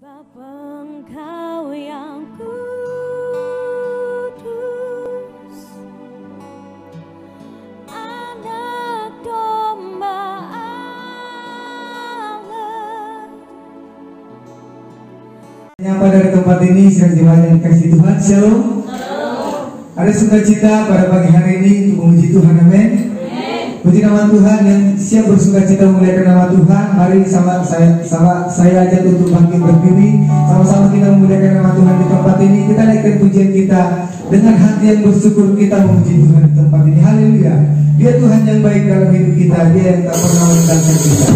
Sebab Engkau yang kudus, Anak domba Allah. Yang pada tempat ini sedang jemaat kasih Tuhan, shalom. Ada sukacita pada pagi hari ini untuk memuji Tuhan, amin. Puji nama Tuhan yang siap bersukacita memuliakan nama Tuhan. Mari sama saya ajak untuk bangkit berdiri, sama-sama kita memuliakan nama Tuhan di tempat ini. Kita naikkan pujian kita dengan hati yang bersyukur, kita memuji Tuhan di tempat ini. Haleluya. Dia Tuhan yang baik dalam hidup kita, Dia yang tak pernah meninggalkan kita.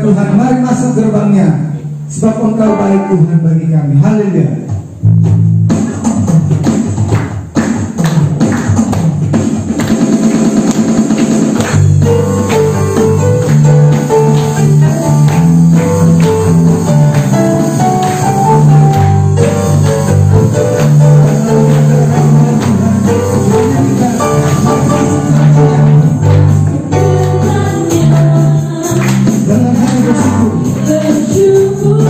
Tuhan, mari masuk gerbangnya, sebab Engkau baik Tuhan bagi kami. Haleluya. Bersyukur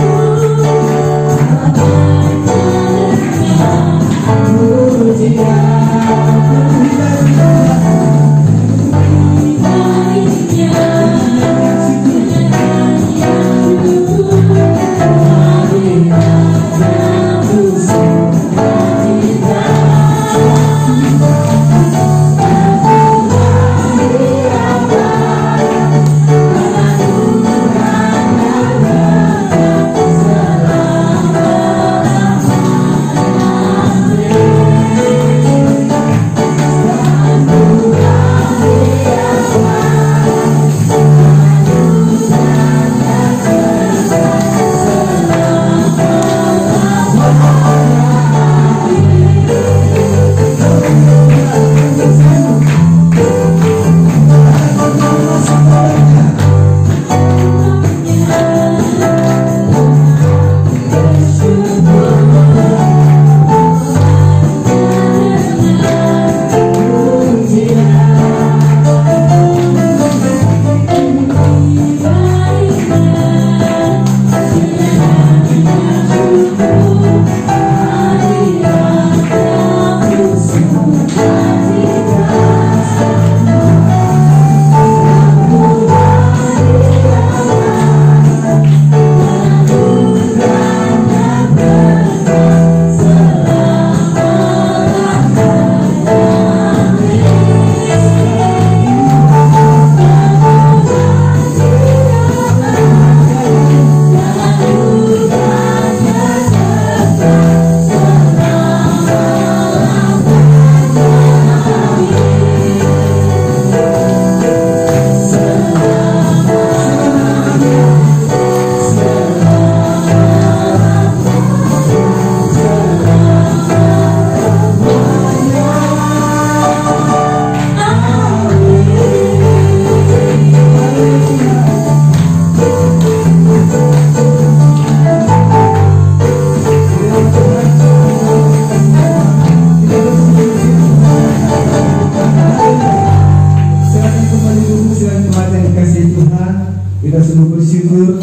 Kita sungguh bersyukur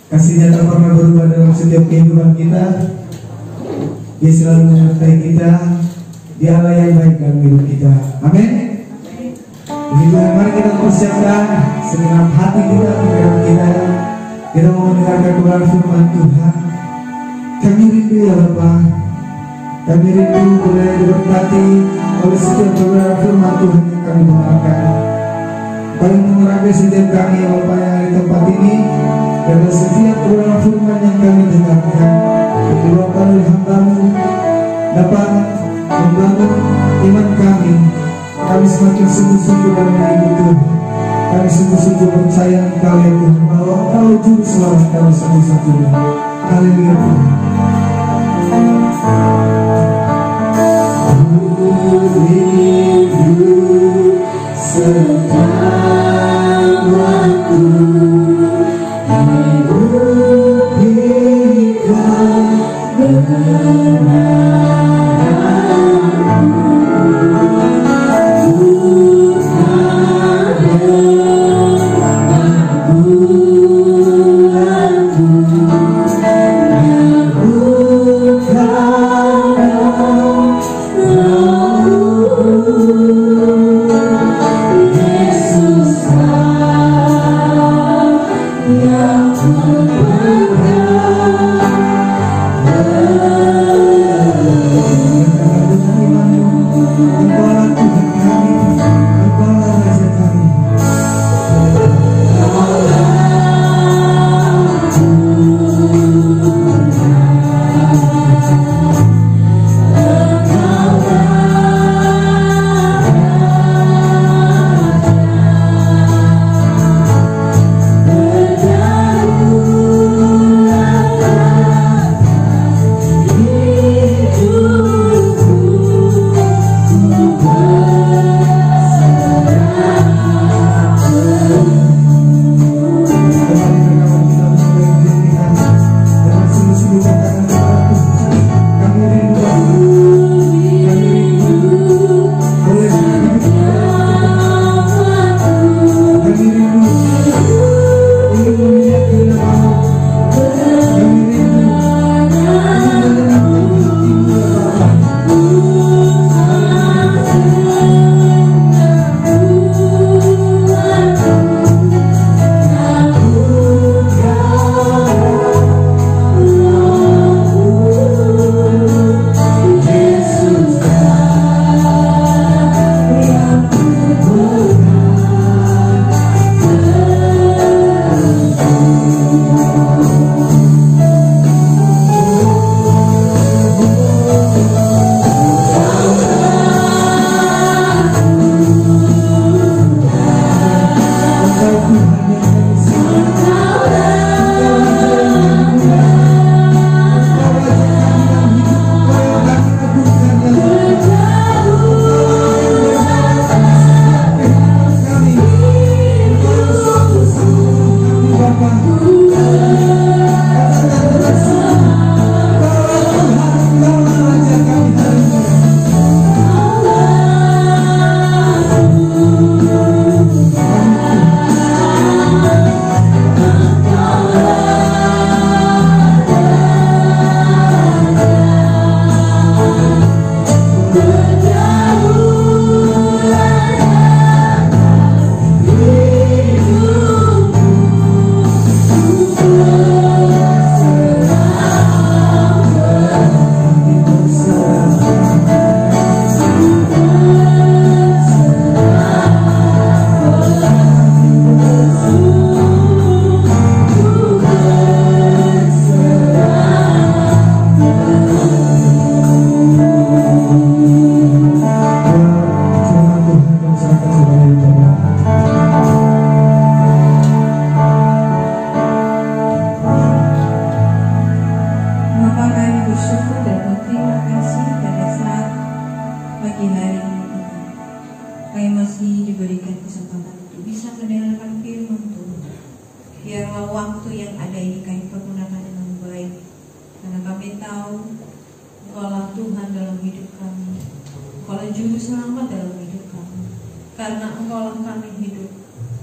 kasih-Nya tak pernah berubah dalam setiap kehidupan kita. Dia selalu menyertai kita. Dia Allah yang baik dalam hidup kita. Amin. Begitu, mari kita persiapkan segenap hati kita, pikiran kita. Kita mau mendengarkan kebenaran firman Tuhan. Kami rindu ya Bapa. Kami rindu boleh diberkati oleh setiap kebenaran firman Tuhan yang kami dengarkan. Kami mengurapi setiap kami ya Bapa yang ada di tempat ini. Karena setiap kebenaran firman yang kami dengarkan dibawakan oleh hamba-Mu dapat membangun iman kami. Kami semakin sungguh-sungguh dalam hidup Tuhan. Kami sungguh-sungguh percaya Engkau ya Tuhan, bahwa Engkau juru selamat kami satu-satunya. Haleluya Tuhan.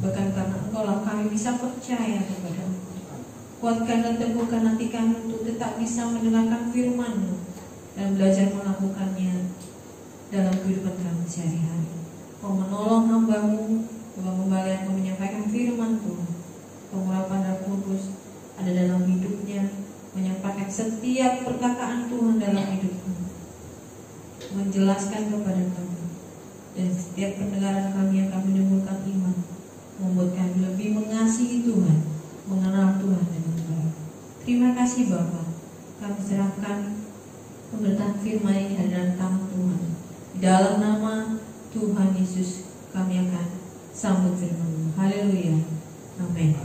Bahkan karena Engkau-lah kami bisa percaya kepada-Mu. Kuatkan dan teguhkan hati kami untuk tetap bisa mendengarkan firman-Mu dan belajar melakukannya dalam kehidupan kami sehari-hari. Kau menolong hamba-Mu, kembali Engkau menyampaikan firman Tuhan. Pengurapan Roh Kudus ada dalam hidupnya, menyampaikan setiap perkataan Tuhan dalam hidupku, menjelaskan kepada kami, dan setiap pendengaran kami akan menimbulkan iman, membuat kami lebih mengasihi Tuhan, mengenal Tuhan dengan baik. Terima kasih Bapa. Kami serahkan pemberitaan firman ini ada dalam tangan Tuhan. Di dalam nama Tuhan Yesus kami akan sambut firman-Mu. Haleluya. Amin.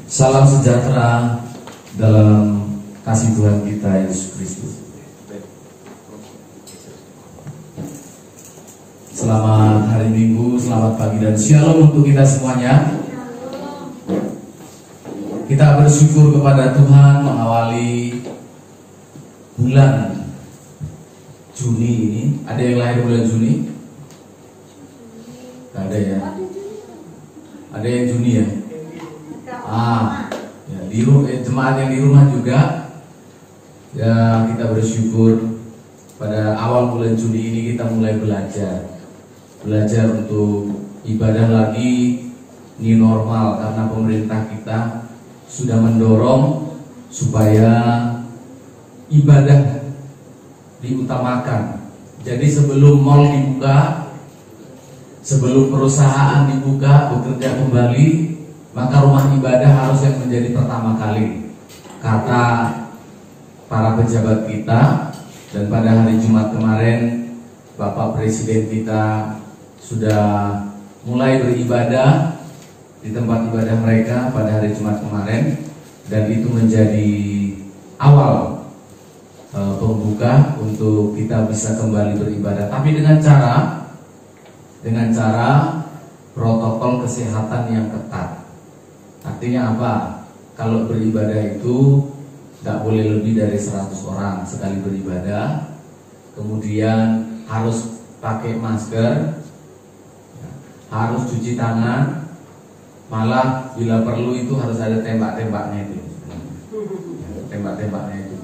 Salam sejahtera dalam kasih Tuhan kita Yesus Kristus. Selamat hari Minggu, selamat pagi dan shalom untuk kita semuanya. Kita bersyukur kepada Tuhan mengawali bulan Juni ini. Ada yang lahir bulan Juni? Gak ada ya? Ada yang Juni ya? Ya, jemaat yang di rumah juga. Ya, kita bersyukur pada awal bulan Juni ini kita mulai belajar untuk ibadah lagi new normal, karena pemerintah kita sudah mendorong supaya ibadah diutamakan. Jadi sebelum mall dibuka, sebelum perusahaan dibuka bekerja kembali, maka rumah ibadah harus yang menjadi pertama kali, kata para pejabat kita. Dan pada hari Jumat kemarin Bapak Presiden kita sudah mulai beribadah di tempat ibadah mereka pada hari Jumat kemarin, dan itu menjadi awal pembuka untuk kita bisa kembali beribadah, tapi dengan cara protokol kesehatan yang ketat. Artinya apa? Kalau beribadah itu tidak boleh lebih dari 100 orang sekali beribadah. Kemudian harus pakai masker, harus cuci tangan, malah bila perlu itu harus ada tembak-tembaknya itu. Tembak-tembaknya itu.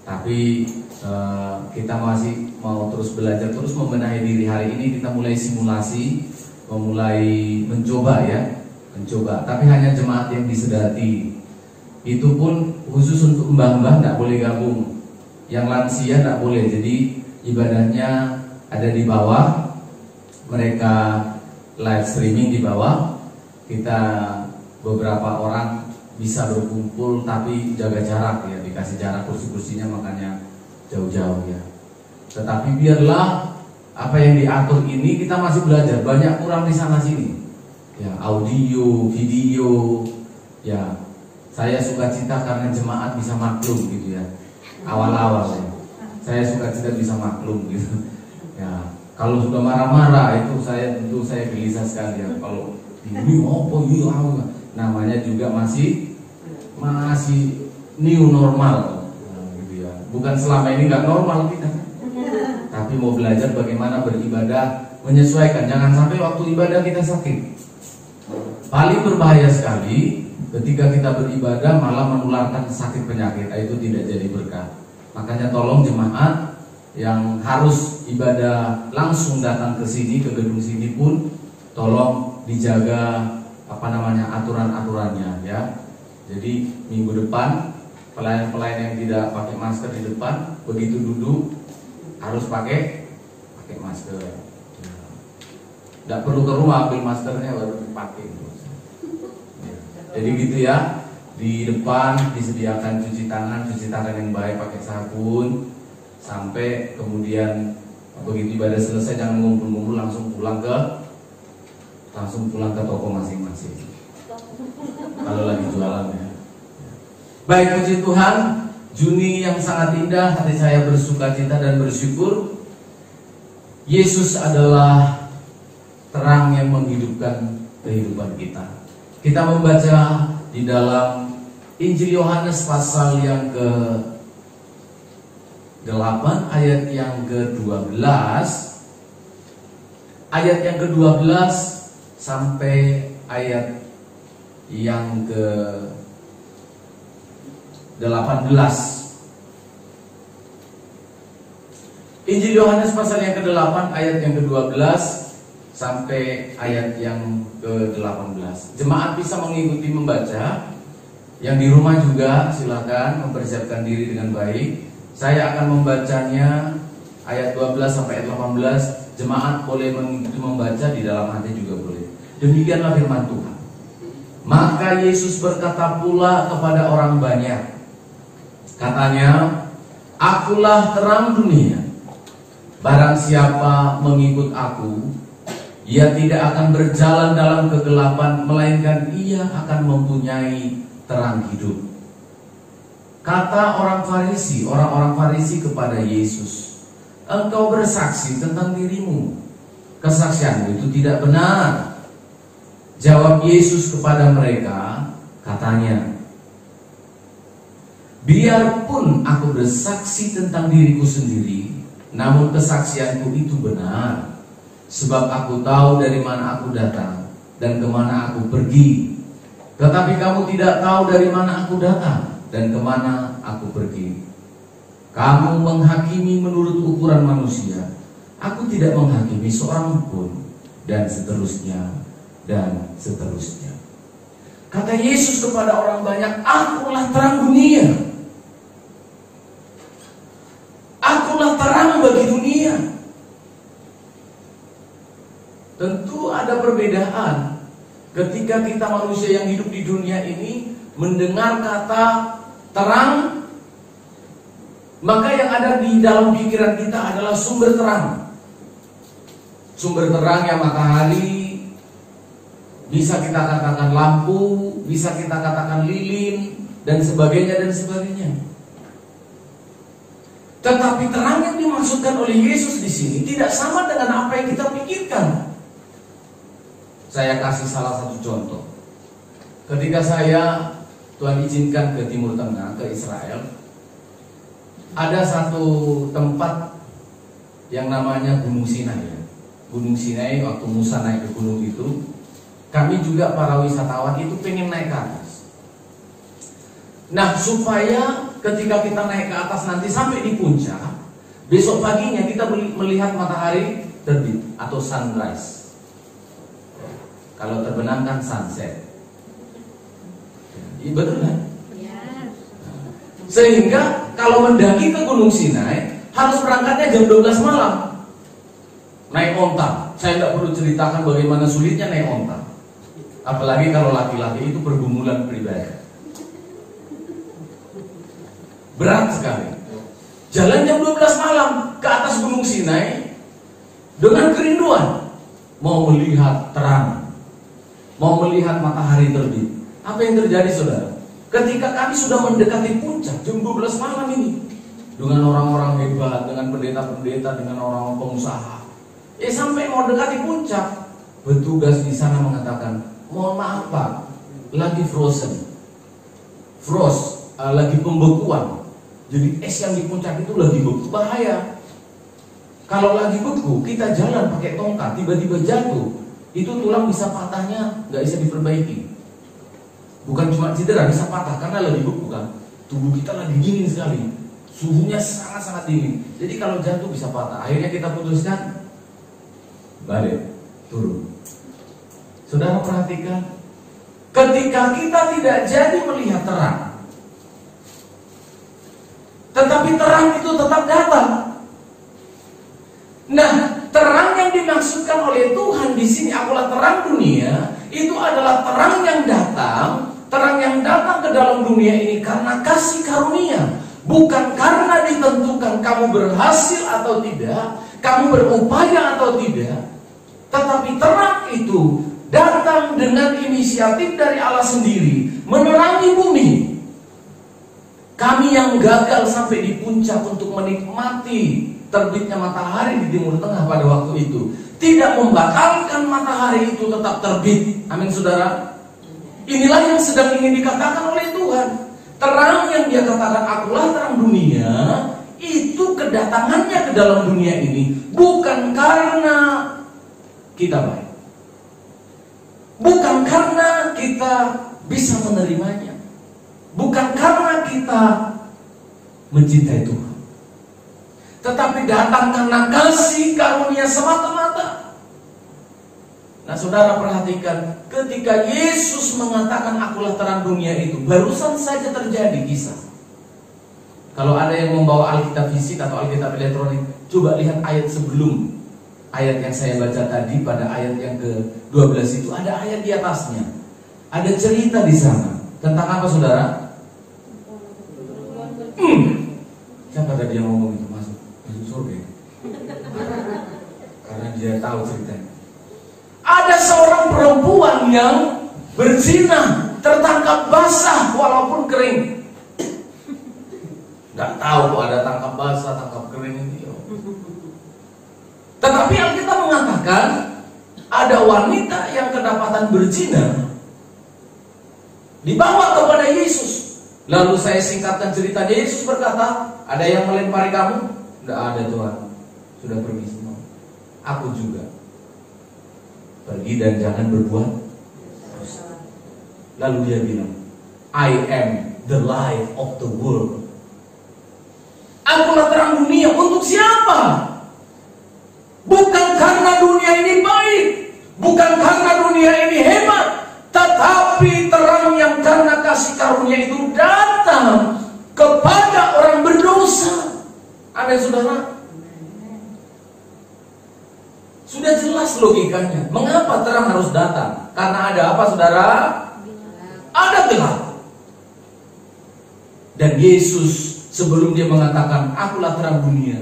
Tapi kita masih mau terus belajar, terus membenahi diri. Hari ini kita mulai simulasi, memulai mencoba. Tapi hanya jemaat yang disedati. Itu pun khusus untuk mbah-mbah tidak boleh gabung. Yang lansia tidak boleh. Jadi ibadahnya ada di bawah. Mereka live streaming di bawah. Kita beberapa orang bisa berkumpul tapi jaga jarak ya, dikasih jarak kursi-kursinya, makanya jauh-jauh ya. Tetapi biarlah apa yang diatur ini, kita masih belajar, banyak kurang di sana sini. Ya, audio, video, ya. Saya suka cita karena jemaat bisa maklum gitu ya. Awal-awal ya. Saya suka cita bisa maklum gitu. Ya, kalau sudah marah-marah itu tentu saya gelisah sekali ya. Kalau ini apa iya, namanya juga masih new normal gitu ya. Bukan selama ini nggak normal kita, tapi mau belajar bagaimana beribadah menyesuaikan. Jangan sampai waktu ibadah kita sakit. Paling berbahaya sekali ketika kita beribadah malah menularkan sakit penyakit. Itu tidak jadi berkah. Makanya tolong jemaat yang harus ibadah langsung datang ke sini, ke gedung sini pun tolong dijaga aturan-aturannya ya. Jadi minggu depan pelayan-pelayan yang tidak pakai masker di depan, begitu duduk harus pakai masker. Tidak perlu ke rumah ambil maskernya baru dipakai. Jadi gitu ya. Di depan disediakan cuci tangan yang baik pakai sabun, sampai kemudian begitu ibadah selesai jangan ngumpul-ngumpul, langsung pulang ke toko masing-masing. Kalau lagi jualan ya. Baik, puji Tuhan, Juni yang sangat indah, hati saya bersukacita dan bersyukur. Yesus adalah terang yang menghidupkan kehidupan kita. Kita membaca di dalam Injil Yohanes pasal yang 8 ayat yang ke-12, ayat yang ke-12 sampai ayat yang ke-18. Injil Yohanes pasal yang ke-8 ayat yang ke-12 sampai ayat yang ke-18. Jemaat bisa mengikuti membaca. Yang di rumah juga silakan mempersiapkan diri dengan baik. Saya akan membacanya ayat 12 sampai ayat 18. Jemaat boleh mengikuti membaca, di dalam hati juga boleh. Demikianlah firman Tuhan. Maka Yesus berkata pula kepada orang banyak, katanya, Akulah terang dunia. Barang siapa mengikut aku, ia tidak akan berjalan dalam kegelapan, melainkan ia akan mempunyai terang hidup. Kata orang-orang Farisi kepada Yesus, Engkau bersaksi tentang dirimu, kesaksianmu itu tidak benar. Jawab Yesus kepada mereka, katanya, biarpun aku bersaksi tentang diriku sendiri, namun kesaksianku itu benar, sebab aku tahu dari mana aku datang dan kemana aku pergi. Tetapi kamu tidak tahu dari mana aku datang dan kemana aku pergi. Kamu menghakimi menurut ukuran manusia, aku tidak menghakimi seorang pun, dan seterusnya, dan seterusnya. Kata Yesus kepada orang banyak, Akulah terang dunia. Akulah terang bagi dunia. Tentu ada perbedaan ketika kita manusia yang hidup di dunia ini mendengar kata terang, maka yang ada di dalam pikiran kita adalah sumber terang. Sumber terang yang matahari, bisa kita katakan lampu, bisa kita katakan lilin, dan sebagainya dan sebagainya. Tetapi terang yang dimaksudkan oleh Yesus di sini tidak sama dengan apa yang kita pikirkan. Saya kasih salah satu contoh. Ketika saya, Tuhan izinkan ke Timur Tengah, ke Israel, ada satu tempat yang namanya Gunung Sinai. Gunung Sinai, waktu Musa naik ke gunung itu, kami juga para wisatawan itu pengen naik ke atas. Nah, supaya ketika kita naik ke atas nanti sampai di puncak, besok paginya kita melihat matahari terbit atau sunrise. Kalau terbenam kan sunset. Iya betul kan? Sehingga kalau mendaki ke Gunung Sinai harus berangkatnya jam 12 malam. Naik onta. Saya tidak perlu ceritakan bagaimana sulitnya naik onta. Apalagi kalau laki-laki itu pergumulan pribadi. Berat sekali. Jalan jam 12 malam ke atas Gunung Sinai dengan kerinduan, mau melihat terang, mau melihat matahari terbit. Apa yang terjadi, saudara? Ketika kami sudah mendekati puncak jam 12 malam ini, dengan orang-orang hebat, dengan pendeta-pendeta, dengan orang-orang pengusaha, sampai mau dekati puncak, petugas di sana mengatakan, mohon maaf Pak, lagi frozen, lagi pembekuan. Jadi es yang di puncak itu lagi beku, bahaya. Kalau lagi beku, kita jalan pakai tongkat, tiba-tiba jatuh, itu tulang bisa patahnya, nggak bisa diperbaiki. Bukan cuma cedera, bisa patah karena lagi beku kan. Tubuh kita lagi dingin sekali, suhunya sangat-sangat dingin. Jadi kalau jatuh bisa patah. Akhirnya kita putuskan balik, turun. Saudara perhatikan, ketika kita tidak jadi melihat terang, tetapi terang itu tetap datang. Nah, terang yang dimaksudkan oleh Tuhan di sini, Akulah terang dunia, itu adalah terang yang datang ke dalam dunia ini karena kasih karunia, bukan karena ditentukan kamu berhasil atau tidak, kamu berupaya atau tidak. Tetapi terang itu datang dengan inisiatif dari Allah sendiri, menerangi bumi. Kami yang gagal sampai di puncak untuk menikmati terbitnya matahari di Timur Tengah pada waktu itu, tidak membatalkan matahari itu tetap terbit. Amin, saudara. Inilah yang sedang ingin dikatakan oleh Tuhan. Terang yang Dia katakan, Akulah terang dunia, itu kedatangannya ke dalam dunia ini bukan karena kita baik, bukan karena kita bisa menerimanya, bukan karena kita mencintai Tuhan, tetapi datang karena kasih karunia semata-mata. Nah, saudara perhatikan, ketika Yesus mengatakan akulah terang dunia itu, barusan saja terjadi kisah. Kalau ada yang membawa Alkitab fisik atau Alkitab elektronik, coba lihat ayat sebelum ayat yang saya baca tadi. Pada ayat yang ke-12 itu ada ayat di atasnya, ada cerita di sana. Tentang apa, saudara? Siapa tadi yang ngomong itu? Masuk surga. Karena dia tahu ceritanya. Ada seorang perempuan yang berzina, tertangkap basah walaupun kering. Gak tahu kok ada tangkap basah, tangkap kering ini. Tetapi Alkitab mengatakan ada wanita yang kedapatan berzina dibawa kepada Yesus. Lalu saya singkatkan ceritanya. Yesus berkata, ada yang melempari kamu? Tidak ada, Tuhan. Sudah pergi semua. Aku juga. Pergi dan jangan berbuat dosa. Lalu dia bilang, I am the light of the world. Akulah terang dunia. Untuk siapa? Bukan karena dunia ini baik, bukan karena dunia ini hebat, tetapi terang yang karena kasih karunia itu datang kepada orang berdosa. Amin, saudara? Sudah jelas logikanya. Mengapa terang harus datang? Karena ada apa, saudara? Ada gelap. Dan Yesus sebelum dia mengatakan akulah terang dunia,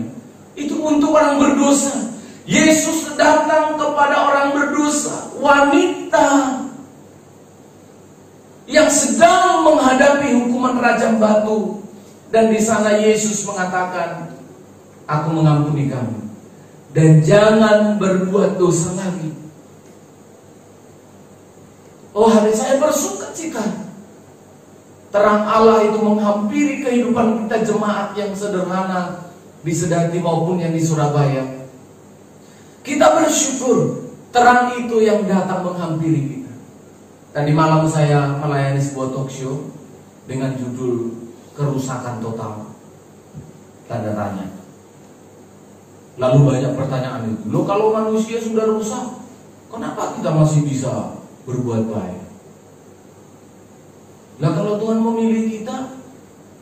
itu untuk orang berdosa. Yesus datang kepada orang berdosa, wanita yang sedang menghadapi hukuman rajam batu. Dan di sana Yesus mengatakan, aku mengampuni kamu dan jangan berbuat dosa lagi. Oh, hari saya bersukacita. Terang Allah itu menghampiri kehidupan kita jemaat yang sederhana di Sedati maupun yang di Surabaya. Kita bersyukur terang itu yang datang menghampiri kita. Tadi malam saya melayani sebuah talk show dengan judul kerusakan total, tanda tanya. Lalu banyak pertanyaan itu. Loh, kalau manusia sudah rusak, kenapa kita masih bisa berbuat baik? Nah, kalau Tuhan memilih kita,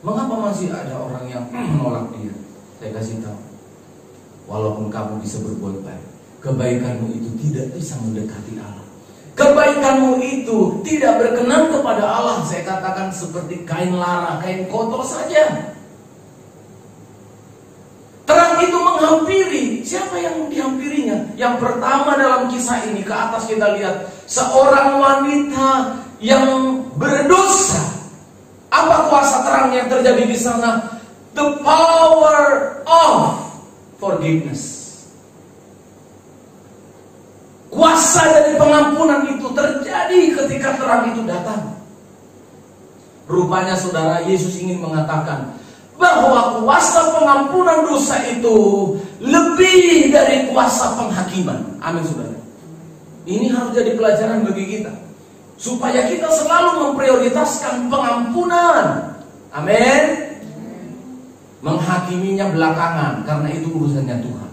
mengapa masih ada orang yang menolak dia? Saya kasih tahu, walaupun kamu bisa berbuat baik, kebaikanmu itu tidak bisa mendekati Allah. Kebaikanmu itu tidak berkenan kepada Allah. Saya katakan seperti kain lara, kain kotor saja. Terang itu menghampiri. Siapa yang dihampirinya? Yang pertama dalam kisah ini, ke atas kita lihat seorang wanita yang berdosa. Apa kuasa terang yang terjadi di sana? The power of forgiveness. Kuasa dari pengampunan itu terjadi ketika terang itu datang. Rupanya, saudara, Yesus ingin mengatakan bahwa kuasa pengampunan dosa itu lebih dari kuasa penghakiman. Amin, saudara. Ini harus jadi pelajaran bagi kita, supaya kita selalu memprioritaskan pengampunan. Amin. Menghakiminya belakangan, karena itu urusannya Tuhan.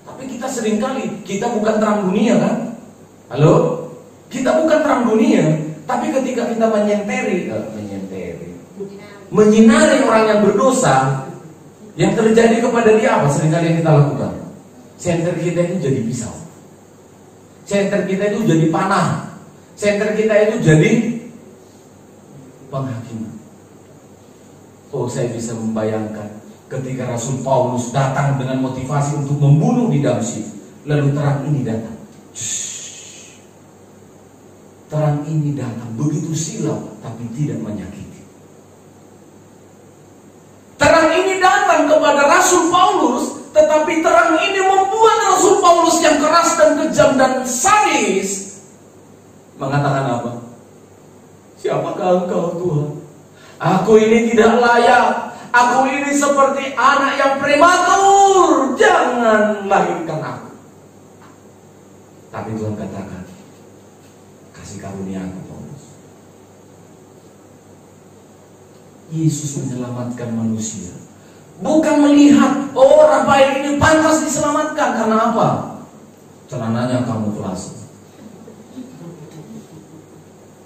Tapi kita seringkali, kita bukan terang dunia, kan? Halo? Kita bukan terang dunia, tapi ketika kita menyinari orang yang berdosa, yang terjadi kepada dia apa? Seringkali yang kita lakukan, senter kita itu jadi pisau, senter kita itu jadi panah, senter kita itu jadi penghakiman. Oh, saya bisa membayangkan ketika Rasul Paulus datang dengan motivasi untuk membunuh di Damsyik, lalu terang ini datang. Terang ini datang begitu silau, tapi tidak menyakiti. Terang ini datang kepada Rasul Paulus, tetapi terang ini membuat Rasul Paulus yang keras dan kejam dan sadis mengatakan apa? Siapakah engkau, Tuhan? Aku ini tidak layak. Aku ini seperti anak yang prematur, jangan lahirkan aku. Tapi Tuhan katakan, kasih karunia aku, Paulus. Yesus menyelamatkan manusia, bukan melihat, oh Rafael ini pantas diselamatkan. Karena apa? Celananya kamuflase,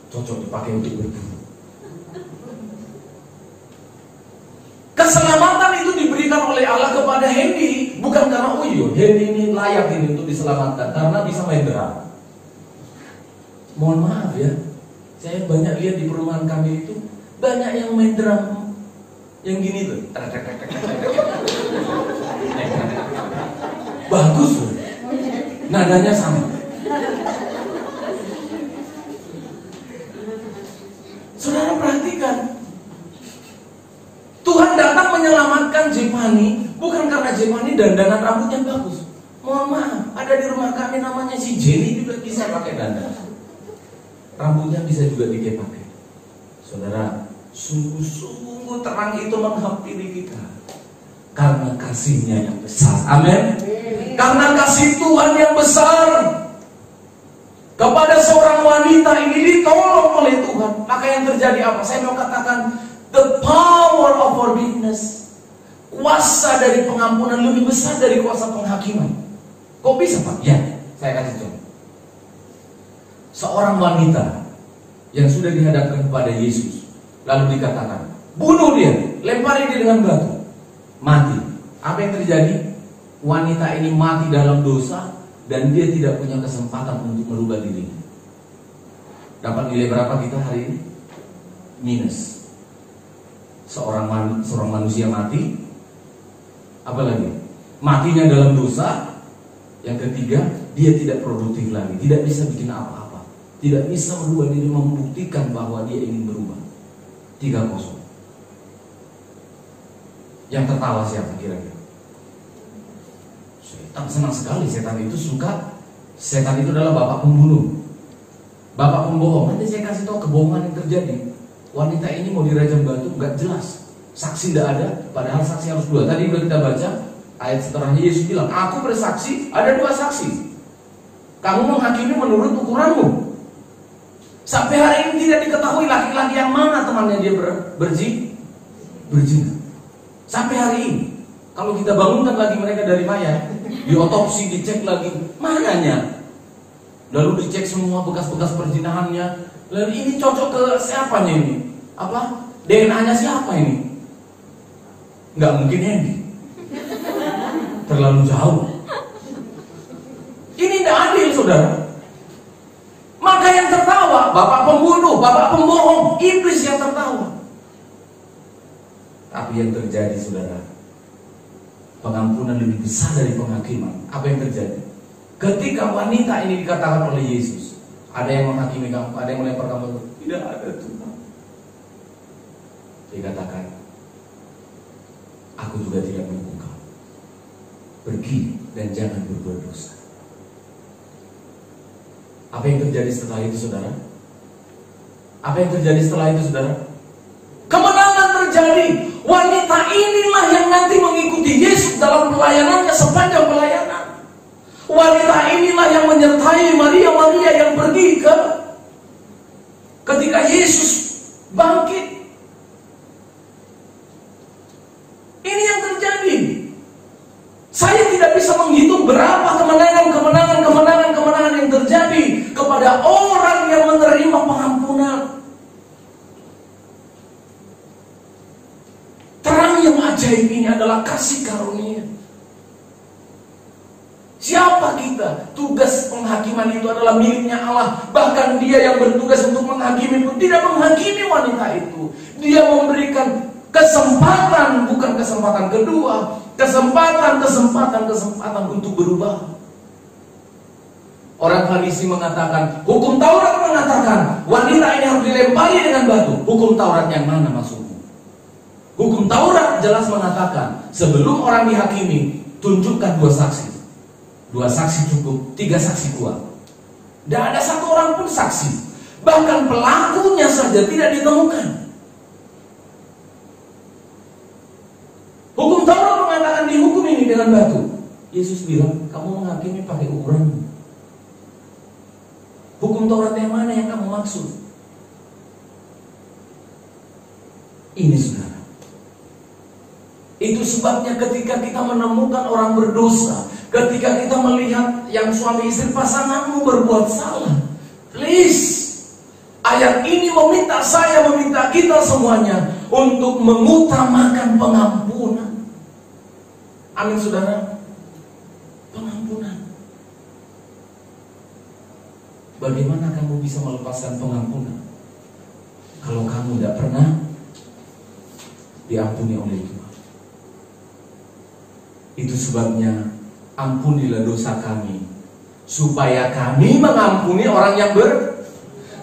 cocok dipakai untuk berburu. Keselamatan itu diberikan oleh Allah kepada Hendy, bukan karena oh iya Hendy ini layak ini untuk diselamatkan karena bisa main drum. Mohon maaf ya, saya banyak lihat di perumahan kami itu banyak yang main drum yang gini tuh, bagus loh, nadanya sama. Saudara perhatikan, Tuhan datang menyelamatkan Jepani bukan karena Jepani dandanan rambutnya bagus. Mohon maaf, ada di rumah kami namanya si Jenny juga bisa pakai dandan, rambutnya bisa juga dipakai. Saudara, sungguh-sungguh terang itu menghampiri kita karena kasihnya yang besar. Amin. Karena kasih Tuhan yang besar kepada seorang wanita ini ditolong oleh Tuhan. Maka yang terjadi apa? Saya mau katakan, the power of forgiveness, kuasa dari pengampunan lebih besar dari kuasa penghakiman. Kok bisa Pak? Ya, saya kasih contoh. Seorang wanita yang sudah dihadapkan kepada Yesus, lalu dikatakan, bunuh dia, lempari dia dengan batu, mati. Apa yang terjadi? Wanita ini mati dalam dosa dan dia tidak punya kesempatan untuk merubah dirinya. Dapat nilai berapa kita hari ini? Minus. Seorang manusia mati, apalagi matinya dalam dosa. Yang ketiga, dia tidak produktif lagi, tidak bisa bikin apa-apa, tidak bisa merubah diri, membuktikan bahwa dia ingin berubah. 3-0. Yang tertawa siapa kira-kira? Setan. Senang sekali setan itu suka. Setan itu adalah bapak pembunuh, bapak pembohong. Nanti saya kasih tahu kebohongan yang terjadi. Wanita ini mau dirajam batu, nggak jelas, saksi tidak ada, padahal saksi harus 2. Tadi udah kita baca ayat setelahnya, Yesus bilang, aku bersaksi, ada 2 saksi. Kamu menghakimi menurut ukuranmu. Sampai hari ini tidak diketahui laki-laki yang mana temannya dia berzina. Sampai hari ini, kalau kita bangunkan lagi mereka dari mayat, diotopsi, dicek lagi mananya, lalu dicek semua bekas-bekas perzinahannya. Lalu ini cocok ke siapanya ini? Apa? DNA-nya siapa ini? Nggak mungkin Hendy, terlalu jauh. Ini tidak adil, saudara. Maka yang tertawa, bapak pembunuh, bapak pembohong, iblis yang tertawa. Tapi yang terjadi, saudara, pengampunan lebih besar dari penghakiman. Apa yang terjadi? Ketika wanita ini dikatakan oleh Yesus, ada yang menghakimi kamu, ada yang melempar kamu. Tidak ada Tuhan. Dikatakan, aku juga tidak mendukung kamu. Pergi dan jangan berbuat dosa. Apa yang terjadi setelah itu, saudara? Apa yang terjadi setelah itu, saudara? Kemenangan terjadi. Wanita inilah yang nanti mengikuti Yesus dalam pelayanannya sepanjang pelayanan. Wanita inilah yang menyertai Maria yang pergi ketika Yesus bangkit. Ini yang terjadi. Saya tidak bisa menghitung berapa kemenangan yang terjadi kepada orang yang menerima pengampunan. Terang yang ajaib ini adalah kasih karunia. Siapa kita? Tugas penghakiman itu adalah miliknya Allah. Bahkan dia yang bertugas untuk menghakimi pun tidak menghakimi wanita itu. Dia memberikan kesempatan, bukan kesempatan kedua, kesempatan untuk berubah. Orang Farisi mengatakan, hukum Taurat mengatakan wanita ini harus dilempari dengan batu. Hukum Taurat yang mana maksudnya? Hukum Taurat jelas mengatakan sebelum orang dihakimi, tunjukkan 2 saksi. 2 saksi cukup, 3 saksi kuat. Tidak ada 1 orang pun saksi. Bahkan pelakunya saja tidak ditemukan. menghakimi dengan batu. Yesus bilang, kamu menghakimi pakai ukuran. Hukum Taurat yang mana yang kamu maksud? Ini saudara. Itu sebabnya ketika kita menemukan orang berdosa, ketika kita melihat yang suami istri pasanganmu berbuat salah, please, ayat ini meminta saya, meminta kita semuanya untuk mengutamakan pengampunan. Amin saudara. Pengampunan. Bagaimana kamu bisa melepaskan pengampunan kalau kamu tidak pernah diampuni oleh Tuhan? Itu sebabnya ampunilah dosa kami, supaya kami mengampuni orang yang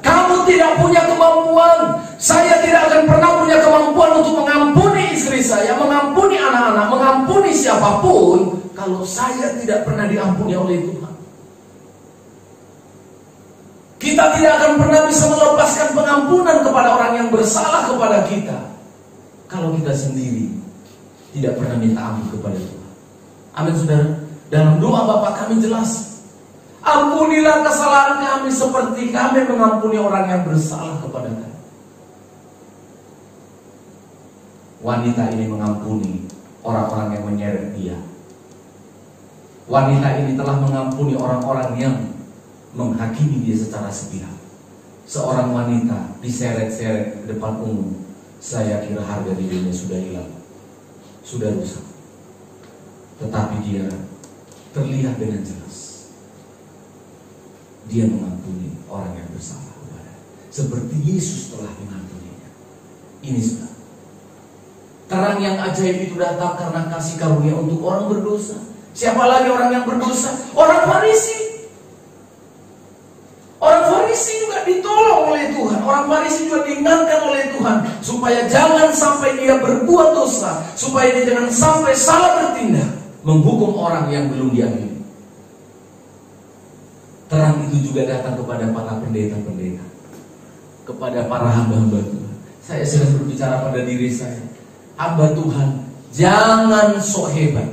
Kamu tidak punya kemampuan. Saya tidak akan pernah punya kemampuan untuk mengampuni istri saya, mengampuni anak-anak, mengampuni siapapun, kalau saya tidak pernah diampuni oleh Tuhan. Kita tidak akan pernah bisa melepaskan pengampunan kepada orang yang bersalah kepada kita kalau kita sendiri tidak pernah minta ampun kepada Tuhan. Amin saudara. Dalam doa Bapa kami jelas, ampunilah kesalahan kami seperti kami mengampuni orang yang bersalah kepada kami. Wanita ini mengampuni orang-orang yang menyeret dia. Wanita ini telah mengampuni orang-orang yang menghakimi dia secara sepihak. Seorang wanita diseret-seret ke depan umum, saya kira harga dirinya sudah hilang, sudah rusak. Tetapi dia terlihat dengan jelas, dia mengampuni orang yang bersalah kepada, seperti Yesus telah mengampuninya. Ini sudah terang yang ajaib itu datang karena kasih karunia untuk orang berdosa. Siapa lagi orang yang berdosa? Orang Farisi. Orang Farisi juga ditolong oleh Tuhan. Orang Farisi juga diingatkan oleh Tuhan supaya jangan sampai dia berbuat dosa, supaya dia jangan sampai salah bertindak, menghukum orang yang belum diampuni. Terang itu juga datang kepada para pendeta-pendeta, kepada para hamba-hamba Tuhan. Saya sedang berbicara pada diri saya. Hamba Tuhan, jangan sok hebat.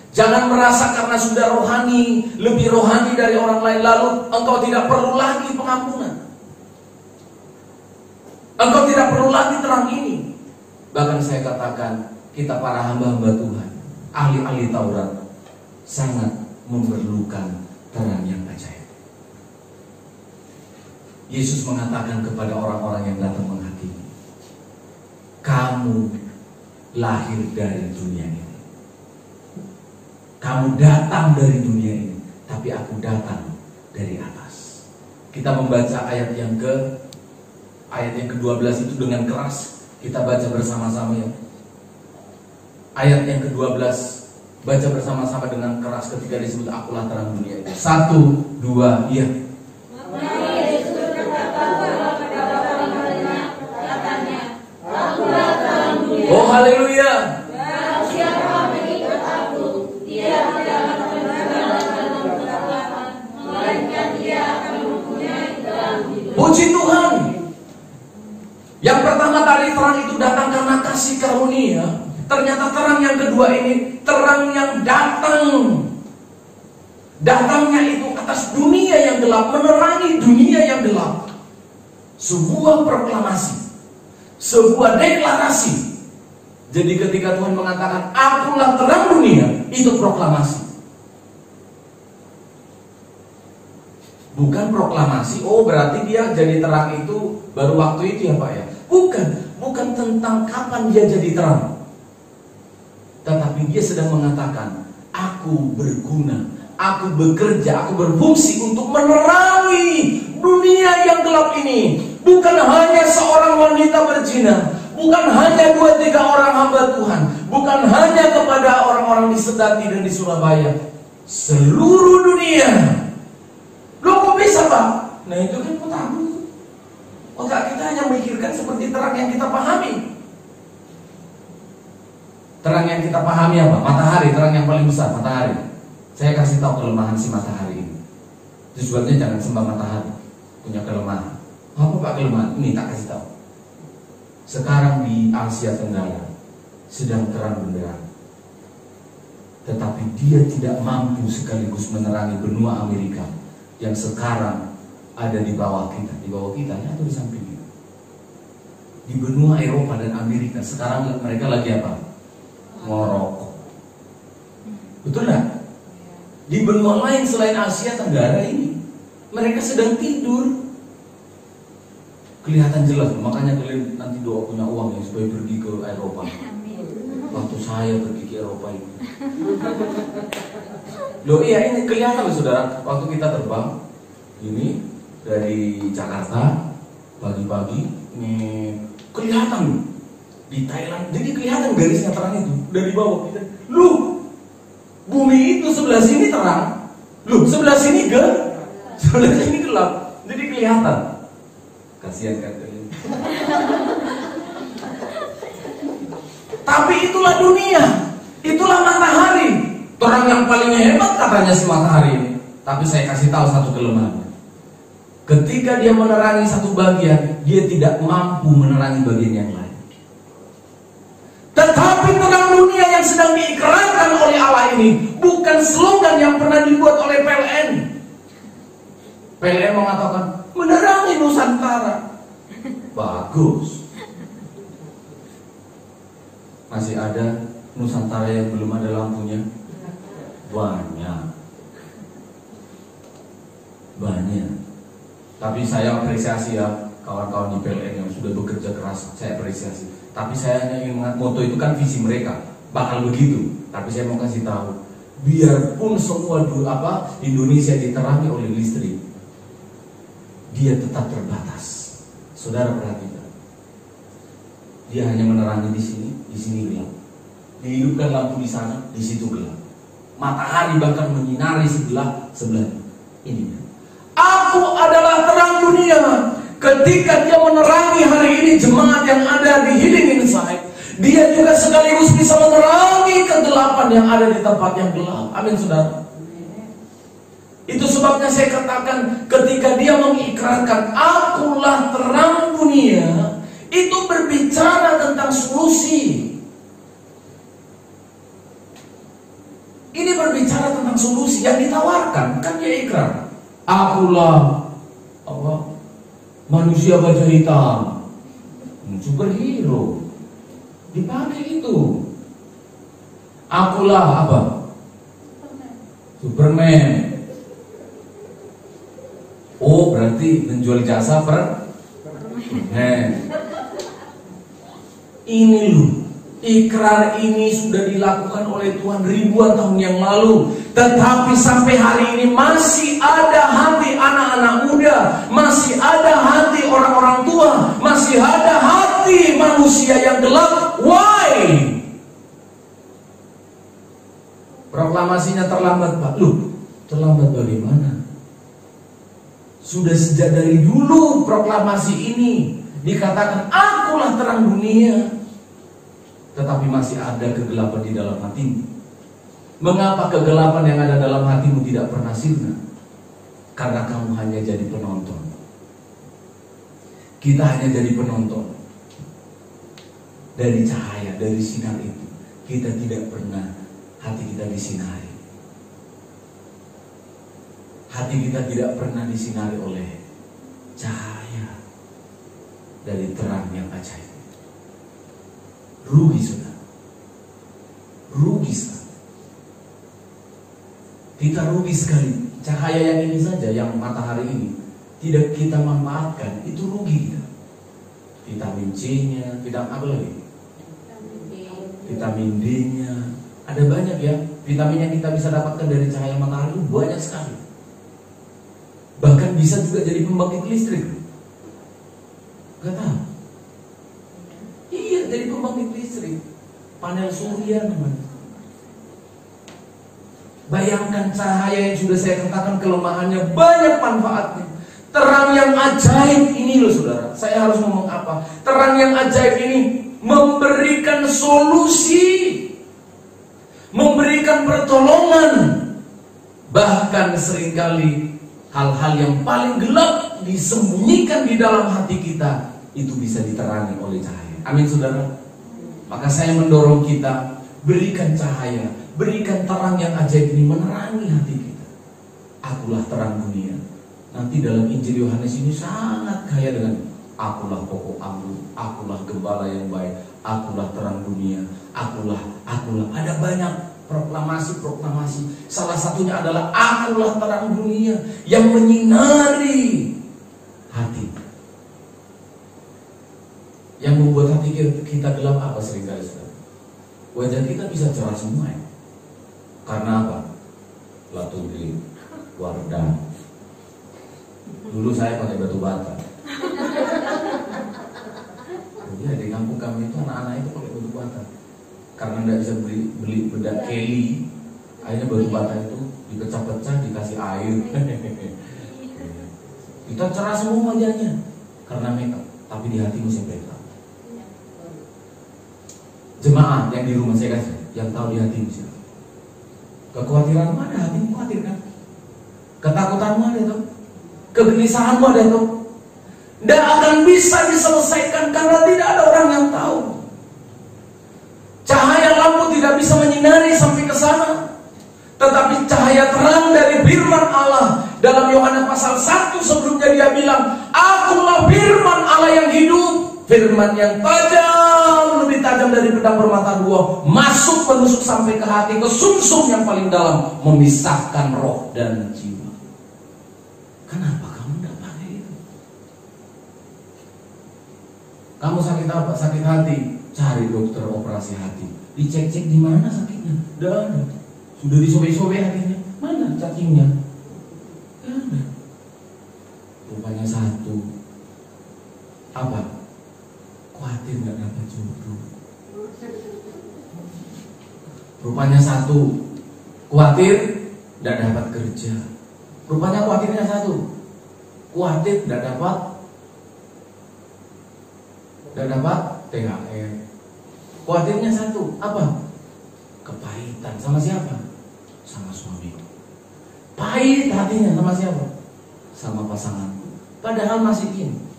Jangan merasa karena sudah rohani, lebih rohani dari orang lain, lalu engkau tidak perlu lagi pengampunan. Engkau tidak perlu lagi terang ini. Bahkan saya katakan, kita para hamba-hamba Tuhan, ahli-ahli Taurat, sangat memerlukan terang yang ajaib. Yesus mengatakan kepada orang-orang yang datang menghakimi, kamu lahir dari dunia ini. Kamu datang dari dunia ini, tapi aku datang dari atas. Kita membaca ayat yang ke-12 itu dengan keras. Kita baca bersama-sama ya. Ayat yang ke-12, baca bersama-sama dengan keras ketika disebut akulah terang dunia itu. 1, 2, iya. Oh haleluya. Puji Tuhan. Yang pertama tadi terang itu datang karena kasih karunia. Ternyata terang yang kedua ini terang yang datang. Datangnya itu atas dunia yang gelap, menerangi dunia yang gelap. Sebuah proklamasi, sebuah deklarasi. Jadi ketika Tuhan mengatakan akulah terang dunia, itu proklamasi. Bukan proklamasi, oh berarti dia jadi terang itu baru waktu itu ya Pak ya. Bukan tentang kapan dia jadi terang. Tetapi dia sedang mengatakan, aku berguna, aku bekerja, aku berfungsi untuk menerangi dunia yang gelap ini. Bukan hanya seorang wanita berzina, bukan hanya 2-3 orang hamba Tuhan, bukan hanya kepada orang-orang di Sedati dan di Surabaya, seluruh dunia. Loh kok bisa Pak? Nah itu kan otakmu. Otak kita hanya memikirkan seperti terang yang kita pahami. Terang yang kita pahami apa? Matahari, terang yang paling besar, matahari. Saya kasih tahu kelemahan si matahari ini. Itu sebabnya jangan sembah matahari. Punya kelemahan. Apa Pak kelemahan? Ini tak kasih tahu. Sekarang di Asia Tenggara sedang terang benderang. tetapi dia tidak mampu sekaligus menerangi benua Amerika yang sekarang ada di bawah kita. Di bawah kita atau di samping kita. Di benua Eropa dan Amerika sekarang mereka lagi apa? Ngerokok. Betul nggak? Di benua lain selain Asia Tenggara ini mereka sedang tidur. Kelihatan jelas, makanya kalian nanti doa punya uang ya supaya pergi ke Eropa. Waktu saya pergi ke Eropa ini. Loh iya, ini kelihatan loh saudara. Waktu kita terbang ini dari Jakarta pagi-pagi, ini kelihatan loh di Thailand. Jadi kelihatan garisnya terang itu dari bawah kita. Loh, bumi itu sebelah sini terang, loh sebelah sini gelap, sebelah sini gelap. Jadi kelihatan. Kasihan kan kalian. Tapi itulah dunia, itulah matahari. Terang yang paling hebat katanya si matahari ini. Tapi saya kasih tahu satu kelemahannya. Ketika dia menerangi satu bagian, dia tidak mampu menerangi bagian yang lain. Tetapi terang dunia yang sedang diikrarkan oleh Allah ini bukan slogan yang pernah dibuat oleh PLN. PLN mengatakan menerangi Nusantara. Bagus. Masih ada Nusantara yang belum ada lampunya? Banyak. Tapi saya apresiasi ya kawan-kawan di PLN yang sudah bekerja keras, saya apresiasi. Tapi saya hanya ingin mengatakan, moto itu kan visi mereka, bakal begitu. Tapi saya mau kasih tahu, biarpun semua Indonesia diterangi oleh listrik, dia tetap terbatas. Saudara perhatikan, dia hanya menerangi di sini gelap. Dihidupkan lampu di sana, di situ gelap. Matahari bahkan menyinari sebelah ini. Aku adalah terang dunia. Ketika dia menerangi hari ini jemaat yang ada di Healing Insight, dia juga sekaligus bisa menerangi kegelapan yang ada di tempat yang gelap. Amin saudara. Itu sebabnya saya katakan ketika dia mengikrarkan akulah terang dunia, itu berbicara tentang solusi. Ini berbicara tentang solusi yang ditawarkan, kan dia ikrar. Akulah manusia wajah hitam, superhero, dipakai itu. Akulah Superman. Oh berarti menjual jasa ini loh, ikrar ini sudah dilakukan oleh Tuhan ribuan tahun yang lalu. Tetapi sampai hari ini masih ada hati anak-anak muda, masih ada hati orang-orang tua, masih ada hati manusia yang gelap. Why? Proklamasinya terlambat Pak. Loh, terlambat bagaimana? Sudah sejak dari dulu proklamasi ini dikatakan akulah terang dunia. Tetapi masih ada kegelapan di dalam hatimu. Mengapa kegelapan yang ada dalam hatimu tidak pernah sirna? Karena kamu hanya jadi penonton. Kita hanya jadi penonton dari cahaya, dari sinar itu. Kita tidak pernah hati kita disinari. Hati kita tidak pernah disinari oleh cahaya dari terang yang ajaib. Rugi sudah. Rugi sekali. Kita rugi sekali. Cahaya yang ini saja, yang matahari ini, tidak kita manfaatkan, itu rugi kita. Vitamin C-nya, vitamin apa lagi? Vitamin D-nya. Ada banyak ya, vitamin yang kita bisa dapatkan dari cahaya matahari itu banyak sekali. Bahkan bisa juga jadi pembangkit listrik. Gak tahu? Iya, jadi pembangkit listrik. Panel surya namanya. Bayangkan cahaya yang sudah saya katakan kelemahannya, banyak manfaatnya. Terang yang ajaib ini loh saudara. Saya harus ngomong apa? Terang yang ajaib ini memberikan solusi, memberikan pertolongan. Bahkan seringkali hal-hal yang paling gelap disembunyikan di dalam hati kita, itu bisa diterangi oleh cahaya. Amin saudara. Maka saya mendorong kita, berikan cahaya, berikan terang yang ajaib ini menerangi hati kita. Akulah terang dunia. Nanti dalam Injil Yohanes ini sangat kaya dengan akulah pokok anggur, akulah gembala yang baik, akulah terang dunia, akulah. Ada banyak proklamasi. Salah satunya adalah akulah terang dunia yang menyinari hati. Yang membuat hati kita gelap apa seringkali, saudara? Wajah kita bisa cerah semua ya. Karena apa? Laturi, wardah. Dulu saya pakai batu bata. Ya, di kampung kami itu anak-anak itu pakai batu bata. Karena tidak bisa beli bedak Kelly, akhirnya batu bata itu dipecah-pecah dikasih air. Kita cerah semua wajahnya karena makeup, tapi di hati masih makeup. Jemaat yang di rumah saya kasih, yang tahu di hatimu siapa? Kekhawatiranmu ada, hatimu khawatir kan? Ketakutanmu ada tuh, kegelisahanmu ada tuh. Tidak akan bisa diselesaikan karena tidak ada orang yang tahu. Cahaya lampu tidak bisa menyinari sampai ke sana. Tetapi cahaya terang dari firman Allah dalam Yohanes pasal 1 sebelumnya dia bilang, akulah firman Allah yang hidup. Firman yang tajam, lebih tajam dari pedang bermata dua, masuk menusuk sampai ke hati, ke sumsum yang paling dalam, memisahkan roh dan jiwa. Kenapa kamu tidak pakai itu? Kamu sakit apa? Sakit hati? Cari dokter operasi hati. Dicek-cek di mana sakitnya? Tidak ada. Sudah disobek-sobek hatinya. Mana cacingnya? Tidak ada. Rupanya satu. Apa? Khawatir nggak dapat jodoh. Rupanya satu. Khawatir nggak dapat kerja. Rupanya khawatirnya satu. Khawatir nggak dapat THR. Khawatirnya satu. Apa? Kepahitan. Sama siapa? Sama suami. Pahit hatinya sama siapa? Sama pasangan. Padahal masih gini.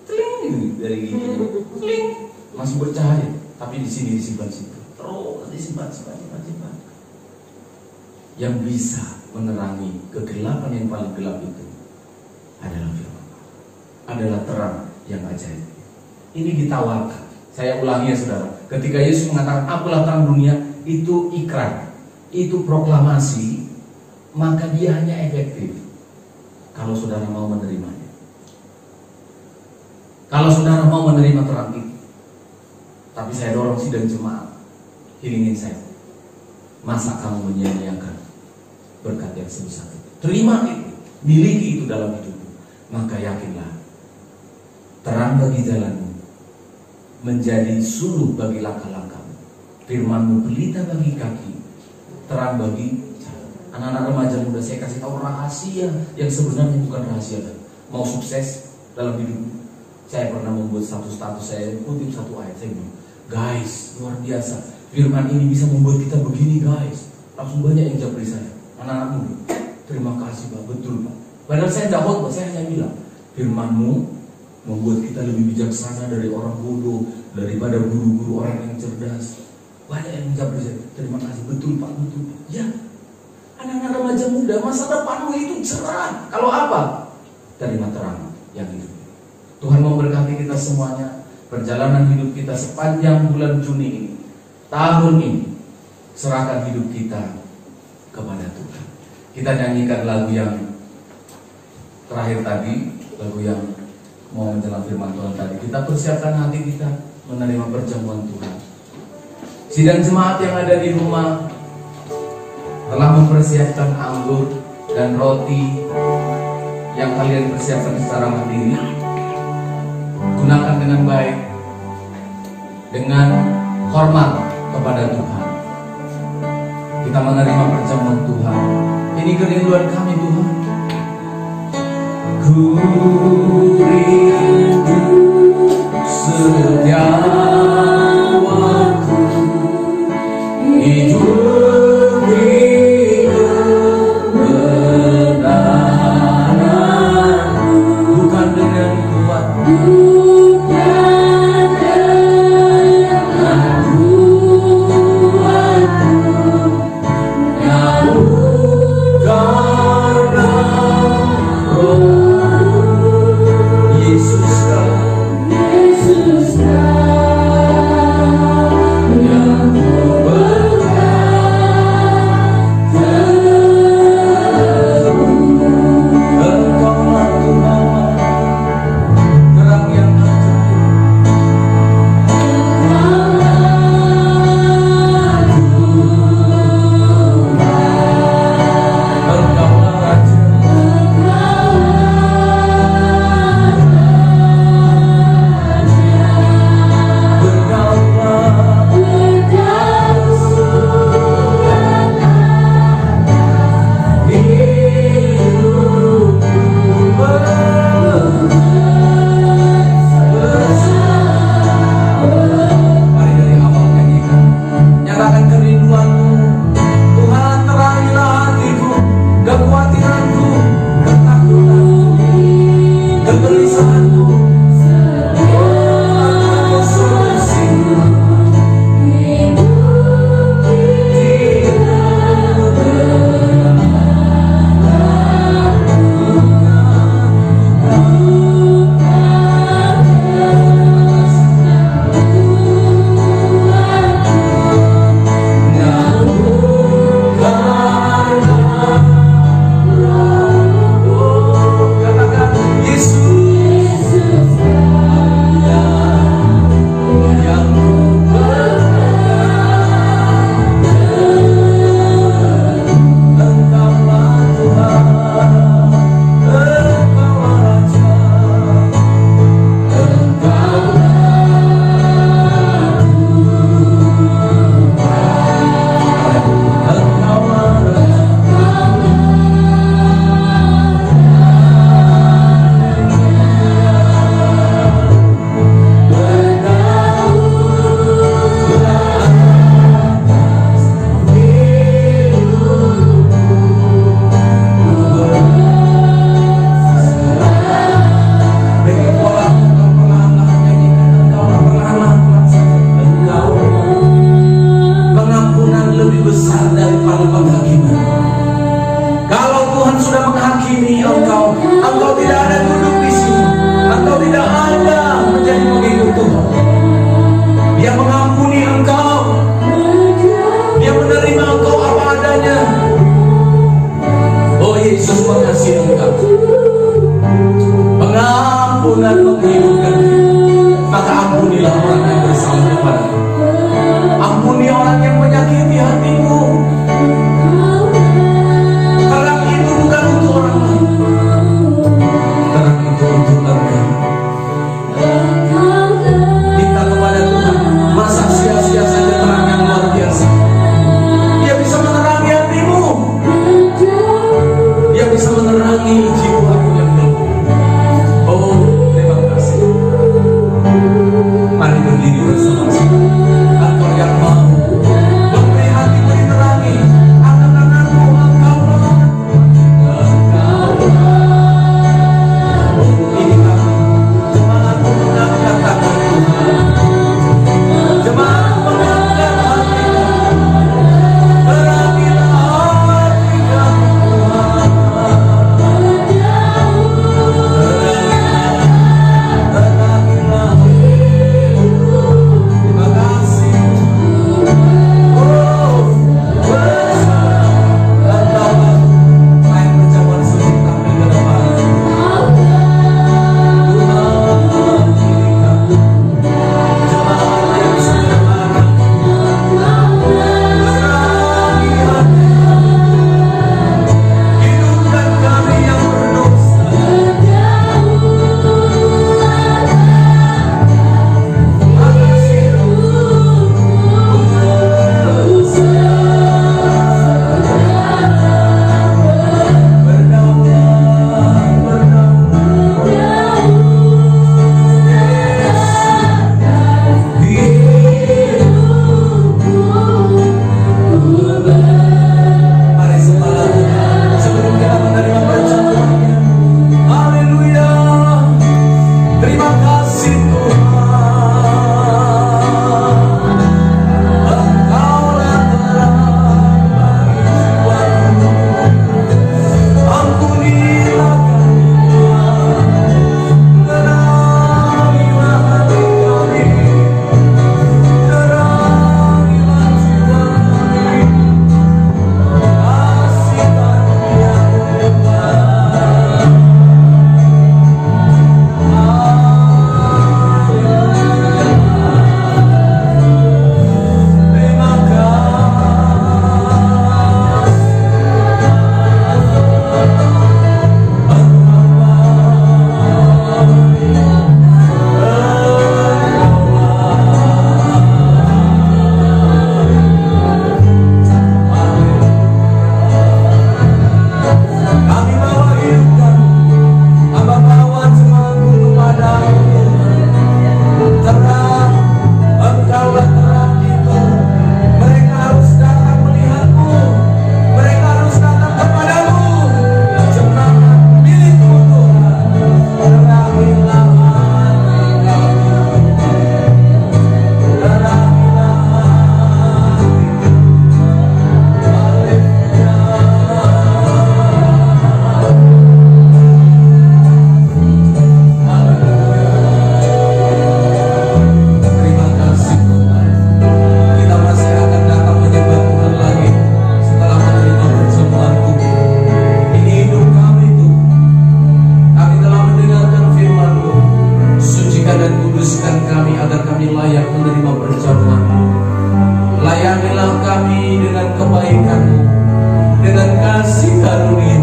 Tling dari gini, tling masih bercahaya, tapi di sini disimpan, terus disimpan. Yang bisa menerangi kegelapan yang paling gelap itu adalah firman Allah, adalah terang yang ajaib. Ini ditawarkan. Saya ulangi ya saudara, ketika Yesus mengatakan akulah terang dunia, itu ikrar, itu proklamasi, maka dia hanya efektif kalau saudara mau menerimanya. Kalau saudara mau menerima terang itu. Tapi saya dorong sidang jemaat, hilingin saya. Masa kamu menyia-nyiakan berkat yang sebesar itu? Terima itu, miliki itu dalam hidupmu. Maka yakinlah, terang bagi jalanmu, menjadi suluh bagi langkah-langkahmu. Firmanmu pelita bagi kaki, terang bagi jalan. Anak-anak remaja muda, saya kasih tahu rahasia yang sebenarnya bukan rahasia. Mau sukses dalam hidupmu, saya pernah membuat satu status, saya kutip satu ayat, saya bilang, guys, luar biasa, firman ini bisa membuat kita begini guys. Langsung banyak yang japri saya, anak-anak muda, terima kasih Pak, betul Pak. Padahal saya tidak khotbah, saya hanya bilang, firmanmu membuat kita lebih bijaksana dari orang bodoh, daripada guru-guru orang yang cerdas. Banyak yang japri saya, terima kasih, betul Pak, betul Pak. Ya, anak-anak remaja muda, masa depanmu itu cerah. Kalau apa? Terima terang yang hidup. Tuhan memberkati kita semuanya. Perjalanan hidup kita sepanjang bulan Juni ini, tahun ini, serahkan hidup kita kepada Tuhan. Kita nyanyikan lagu yang terakhir tadi, lagu yang mau menjelang firman Tuhan tadi. Kita persiapkan hati kita menerima perjamuan Tuhan. Sidang jemaat yang ada di rumah telah mempersiapkan anggur dan roti yang kalian persiapkan secara mandiri. Gunakan dengan baik, dengan hormat kepada Tuhan. Kita menerima perjamuan Tuhan. Ini kerinduan kami Tuhan. Ku rindu setiap waktu hidup kebenaran, bukan dengan kuat. Bukan dengan kuatku, kasih Engkau, pengampunan menghidupkan kita, maka ampunilah orang yang bersalah kepadamu. Ampuni orang yang menyakiti hatimu. Terang itu bukan untuk orang lain, terang itu untuk Engkau. Minta kepada Tuhan, masa sia-sia saja terang yang luar biasa. Dia bisa menerangi hatimu, dia bisa menerangi jiwamu yang gelap. Oh, terima kasih. Mari berdiri bersama-sama. Engkau yang mau memberi hatimu diterangi, angkat tanganmu, engkau lah. Ini kami, jemaatmu mengangkat tangan Tuhan. Jemaat mengangkat hati kami. Terangilah hati kami Tuhan. Terangilah. Terima kasih. Oh, bersama main perjamuan suci tampil ke depan. Tuhan dirikan jemaat yang sederhana, terangi hati, hidupkan kami yang berdosa. Mari sembahlah Tuhan sebelum kita menerima perjamuannya. Haleluya. Terima kasih Tuhan. Engkaulah terang bagi jiwaku. Ampunilah kami Tuhan. Terangilah hati kami. Terangilah jiwa kami. Kasih karunia Tuhan. Terima kami bawa hidupkan, hamba bawa jemaatmu kepadamu Tuhan. Terang, Engkaulah terang itu. Mereka harus datang melihatmu, mereka harus datang kepadamu. Jemaat milikmu Tuhan. Terangilah hati kami. Terangilah hati. Terima kasih Tuhan. Kita masih akan datang menyembah Tuhan lagi setelah menerima perjamuan tubuh. Ini hidup kami Tuhan. Kami telah mendengarkan firman-Mu. Sucikan dan kuduskan kami agar kami layak menerima perjamuan-Mu. Layanilah kami dengan kebaikan-Mu, dengan kasih karunia.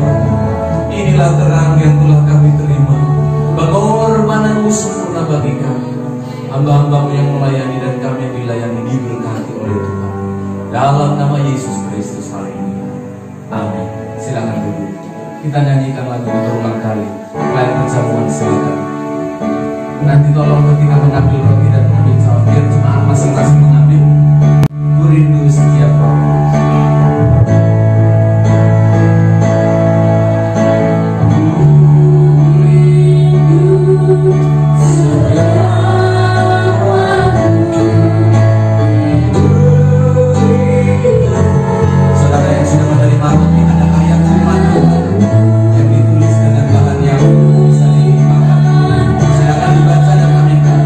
Inilah terang yang telah kami terima. Pengorbanan-Mu sempurna bagi kami. Hamba-hamba-Mu yang melayani dan kami yang dilayani diberkati oleh Tuhan. Dalam nama Yesus Kristus, haleluya. Amin. Silakan duduk. Kita nyanyikan lagu ini berulang kali. Lain perjamuan silakan. Nanti tolong ketika mengambil roti dan mengambil cawan, biar jemaat masing-masing mengambil. Ku rindu setiap roti. Saudara yang sudah menerima roti, ada ayat firman Tuhan yang ditulis dengan bahan yang bisa dimakan. Silakan dibaca dan aminkan.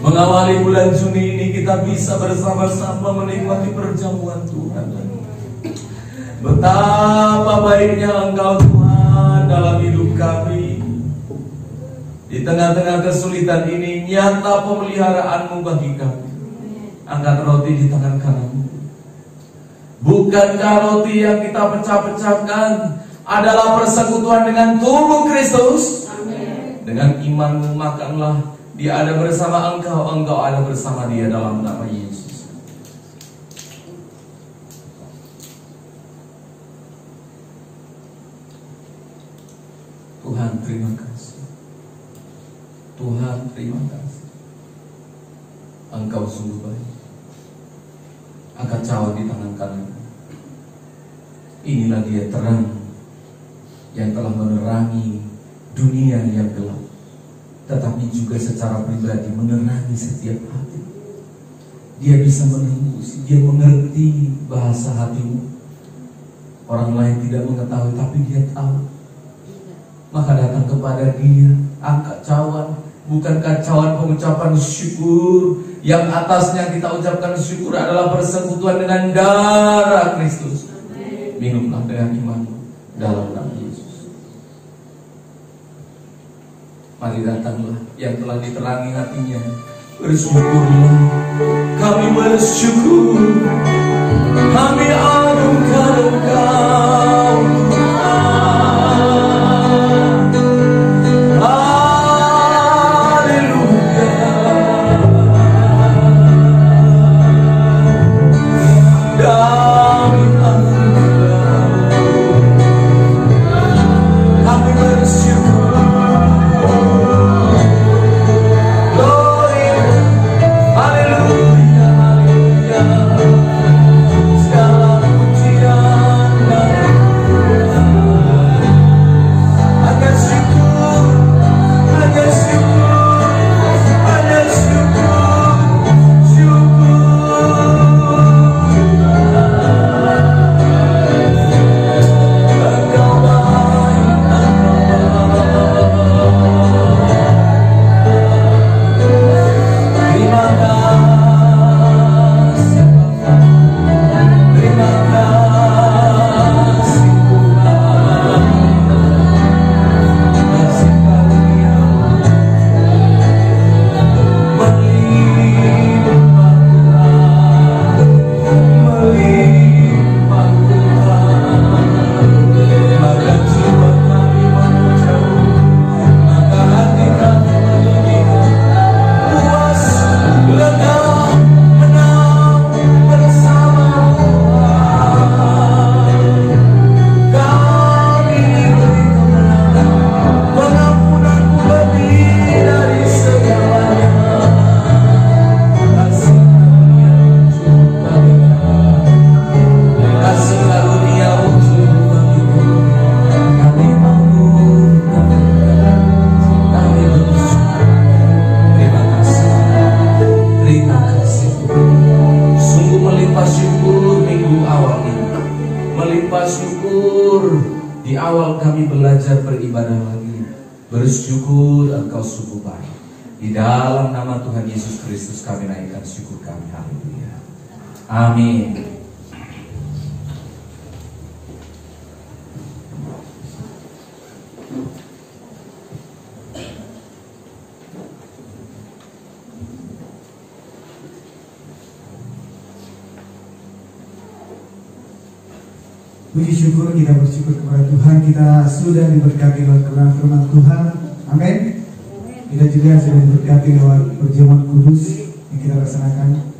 Mengawali bulan Juni ini kita bisa bersama-sama menikmati perjamuan Tuhan. Betapa baiknya Engkau Tuhan dalam hidup kami. Di tengah-tengah kesulitan ini nyata pemeliharaanmu bagi kami. Angkat roti di tangan kananmu. Bukankah roti yang kita pecah-pecahkan adalah persekutuan dengan tubuh Kristus? Dengan imanmu makanlah. Dia ada bersama engkau, engkau ada bersama dia dalam nama Yesus. Tuhan terima kasih. Tuhan terima kasih. Engkau sungguh baik. Angkat cawan di tangan kanan. Inilah dia terang yang telah menerangi dunia yang gelap, tetapi juga secara pribadi menerangi setiap hati. Dia bisa menembus, dia mengerti bahasa hatimu. Orang lain tidak mengetahui, tapi dia tahu. Maka datang kepada dia, angkat cawan. Bukankah cawan pengucapan syukur, yang atasnya kita ucapkan syukur adalah persekutuan dengan darah Kristus. Minumlah dengan imanmu dalam nama Yesus. Mari datanglah yang telah diterangi hatinya. Bersyukurlah, kami bersyukur, kami agungkan Engkau Tuhan. Haleluya. Kami bersyukur. Glory. Haleluya, haleluya. syukur di awal kami belajar beribadah lagi. Bersyukur Engkau sungguh baik. Di dalam nama Tuhan Yesus Kristus kami naikkan syukur kami. Haleluya. Amin. Puji syukur, kita bersyukur kepada Tuhan, kita sudah diberkati lewat firman Tuhan. Amin. Kita juga sudah diberkati lewat perjamuan kudus yang kita laksanakan.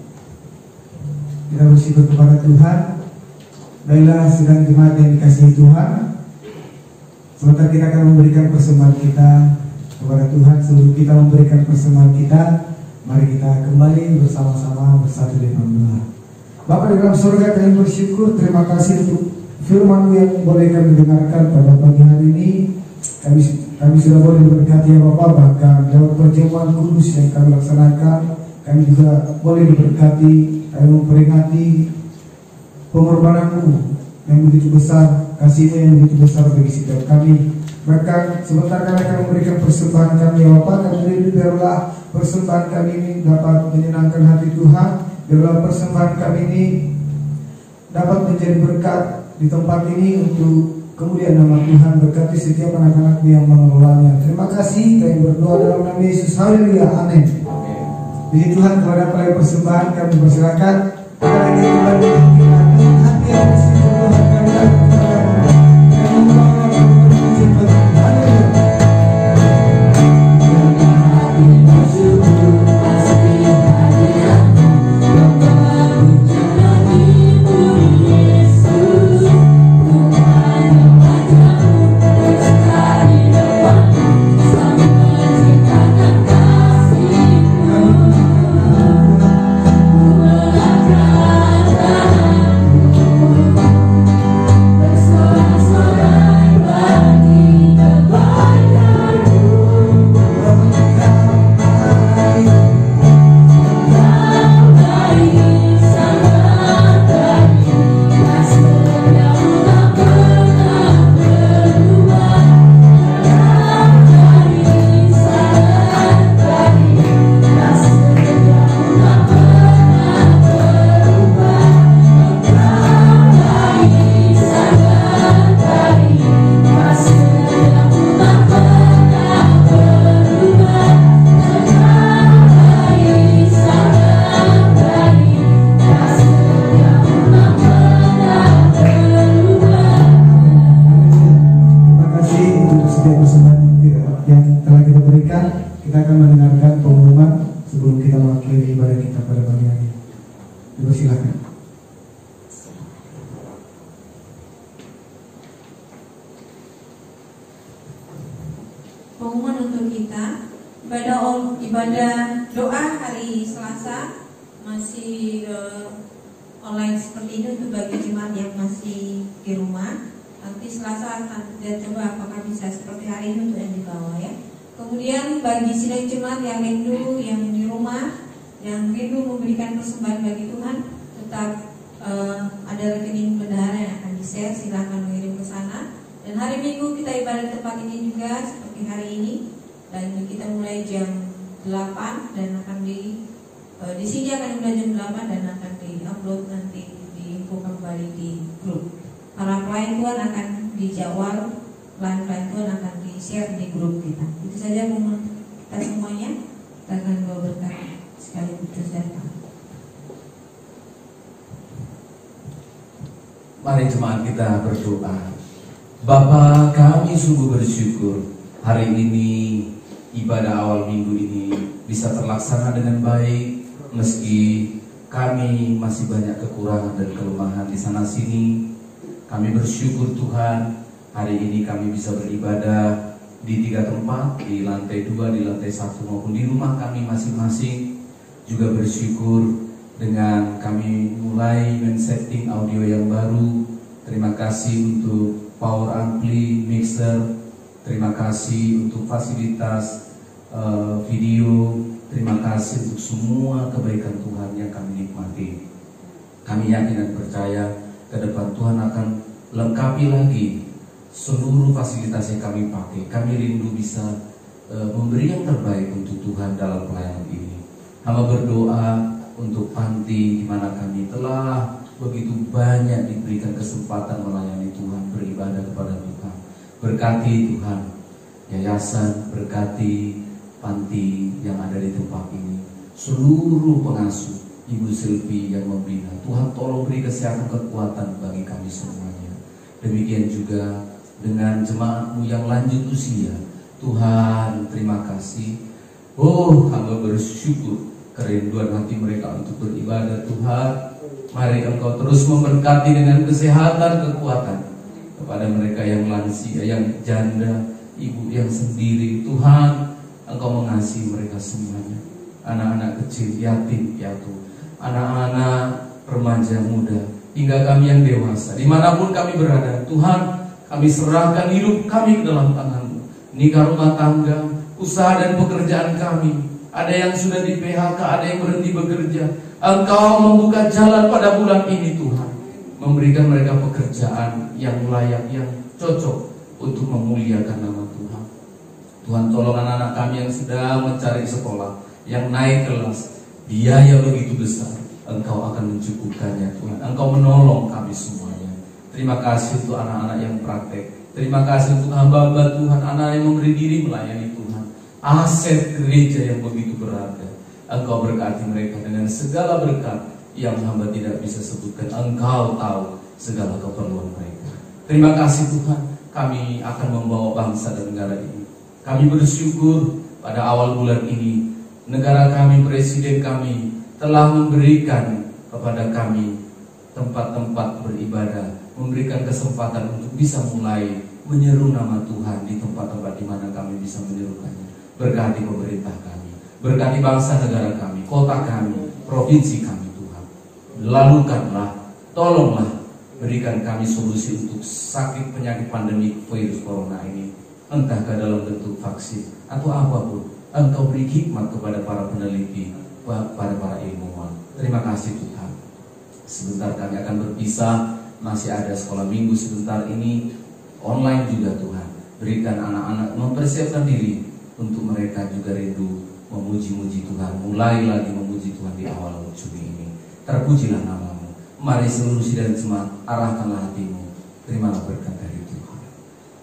Kita bersyukur kepada Tuhan. Baiklah sedang jemaat yang dikasihi Tuhan, sebentar kita akan memberikan persembahan kita kepada Tuhan. Sebelum kita memberikan persembahan kita, mari kita kembali bersama-sama bersatu di dalam doa. Bapa di dalam surga, kami bersyukur, terima kasih untuk firman-Mu yang boleh kami dengarkan pada pagi hari ini. Kami sudah boleh diberkati ya Bapak, bahkan lewat perjamuan kudus yang kami laksanakan, kami juga boleh diberkati. Kami memperingati pengorbanan-Mu yang begitu besar, kasih-Mu yang begitu besar bagi setiap kami. Bahkan sebentar kami akan memberikan persembahan kami ya Bapak, kami biarlah persembahan kami ini dapat menyenangkan hati Tuhan. Biarlah persembahan kami ini dapat menjadi berkat di tempat ini untuk kemudian nama Tuhan. Berkati setiap anak-anak-Mu yang mengelolanya. Terima kasih, kami berdoa dalam nama Yesus. Haleluya, amin. Puji Tuhan, kepada para persembahan kami persilakan. Kita lagi kembali dengan hati yang bersih Tuhan kami lakukan. Kami membawa puji bagi Haleluya. Pengumuman untuk kita ibadah doa hari Selasa masih online seperti ini untuk bagi jemaat yang masih di rumah. Nanti Selasa akan kita coba apakah bisa seperti hari ini untuk yang di bawah ya. Kemudian bagi sidang jemaat yang rindu yang di rumah, yang rindu memberikan persembahan bagi Tuhan, tetap ada rekening bendahara yang akan di-share, silahkan mengirim ke sana. Dan hari Minggu kita ibadah tempat ini juga seperti hari ini, dan kita mulai jam 8 dan akan di sini akan dimulai jam 8 dan akan di-upload nanti, diinfokan kembali di grup. Para pelayan Tuhan akan dijawab, pelayan Tuhan akan di-share di grup kita. Itu saja pengumuman kita semuanya. Kita akan bawa berkat sekali putus datang. Mari jemaat kita berdoa. Bapa, kami sungguh bersyukur hari ini ibadah awal minggu ini bisa terlaksana dengan baik, meski kami masih banyak kekurangan dan kelemahan di sana sini. Kami bersyukur Tuhan, hari ini kami bisa beribadah di 3 tempat, di lantai 2, di lantai 1 maupun di rumah kami masing-masing. Juga bersyukur dengan kami mulai men-setting audio yang baru. Terima kasih untuk power ampli, mixer. Terima kasih untuk fasilitas video. Terima kasih untuk semua kebaikan Tuhan yang kami nikmati. Kami yakin dan percaya ke depan Tuhan akan lengkapi lagi seluruh fasilitas yang kami pakai. Kami rindu bisa memberi yang terbaik untuk Tuhan dalam pelayanan ini. Hamba berdoa untuk panti di mana kami telah begitu banyak diberikan kesempatan melayani Tuhan, beribadah kepada Tuhan. Berkati Tuhan yayasan, berkati panti yang ada di tempat ini, seluruh pengasuh, Ibu Silvi yang membina. Tuhan tolong beri kesehatan, kekuatan bagi kami semuanya. Demikian juga dengan jemaat-Mu yang lanjut usia. Tuhan, terima kasih. Oh, hamba bersyukur kerinduan hati mereka untuk beribadah. Tuhan, mari Engkau terus memberkati dengan kesehatan, kekuatan kepada mereka yang lansia, yang janda, ibu yang sendiri. Tuhan, Engkau mengasihi mereka semuanya. Anak-anak kecil, yatim, piatu, anak-anak remaja muda, hingga kami yang dewasa, dimanapun kami berada. Tuhan, kami serahkan hidup kami ke dalam tangan-Mu. Nikah rumah tangga, usaha dan pekerjaan kami. Ada yang sudah di PHK, ada yang berhenti bekerja. Engkau membuka jalan pada bulan ini Tuhan, memberikan mereka pekerjaan yang layak, yang cocok untuk memuliakan nama Tuhan. Tuhan, tolong anak-anak kami yang sedang mencari sekolah, yang naik kelas, biaya begitu besar, Engkau akan mencukupkannya Tuhan. Engkau menolong kami semuanya. Terima kasih untuk anak-anak yang praktek. Terima kasih untuk hamba-hamba Tuhan, anak yang memberi diri melayani Tuhan. Aset gereja yang begitu berharga. Engkau berkati mereka dengan segala berkat yang hamba tidak bisa sebutkan. Engkau tahu segala keperluan mereka. Terima kasih Tuhan, kami akan membawa bangsa dan negara ini. Kami bersyukur pada awal bulan ini negara kami, presiden kami telah memberikan kepada kami tempat-tempat beribadah, memberikan kesempatan untuk bisa mulai menyeru nama Tuhan di tempat-tempat di mana kami bisa menyerukannya. Berkati pemerintah kami, berkati bangsa negara kami, kota kami, provinsi kami Tuhan. Lalukanlah, tolonglah, berikan kami solusi untuk sakit penyakit pandemi virus corona ini. Entah ke dalam bentuk vaksin atau apapun, Engkau beri hikmat kepada para peneliti, pada para ilmuwan. Terima kasih Tuhan. Sebentar kami akan berpisah, masih ada sekolah minggu sebentar ini, online juga Tuhan. Berikan anak-anak mempersiapkan diri untuk mereka juga rindu memuji-muji Tuhan. Mulai lagi memuji Tuhan di awal Juli ini. Terpujilah nama-Mu. Mari seluruh sidang jemaat, arahkanlah hatimu. Terimalah berkat dari Tuhan.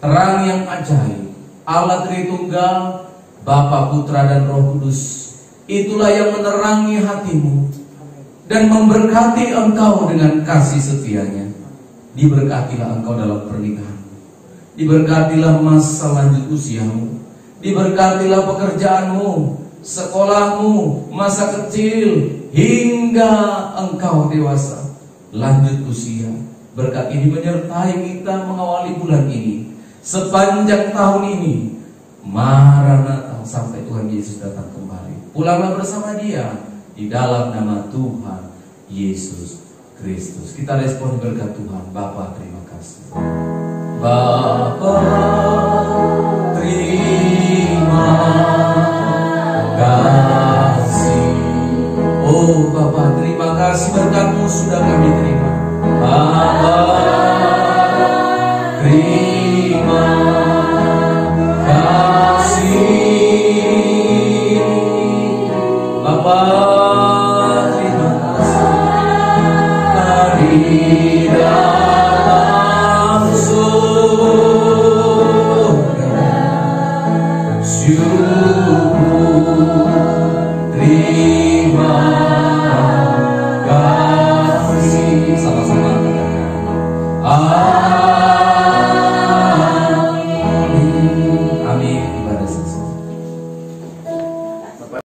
Terang yang ajaib, Allah Tritunggal, Bapa, Putra dan Roh Kudus, itulah yang menerangi hatimu dan memberkati engkau dengan kasih setianya. Diberkatilah engkau dalam pernikahanmu, diberkatilah masa lanjut usiamu, diberkatilah pekerjaanmu, sekolahmu, masa kecil hingga engkau dewasa, lanjut usia. Berkat ini menyertai kita mengawali bulan ini, sepanjang tahun ini. Maranatha, sampai Tuhan Yesus datang kembali. Pulanglah bersama Dia di dalam nama Tuhan Yesus Kristus. Kita respon berkat Tuhan. Bapa, terima kasih. Bapa, terima kasih. Oh Bapa, terima kasih berkat-Mu sudah kami terima. Bapa, terima kasih. Bapa, terima kasih. Di dalam surga syukur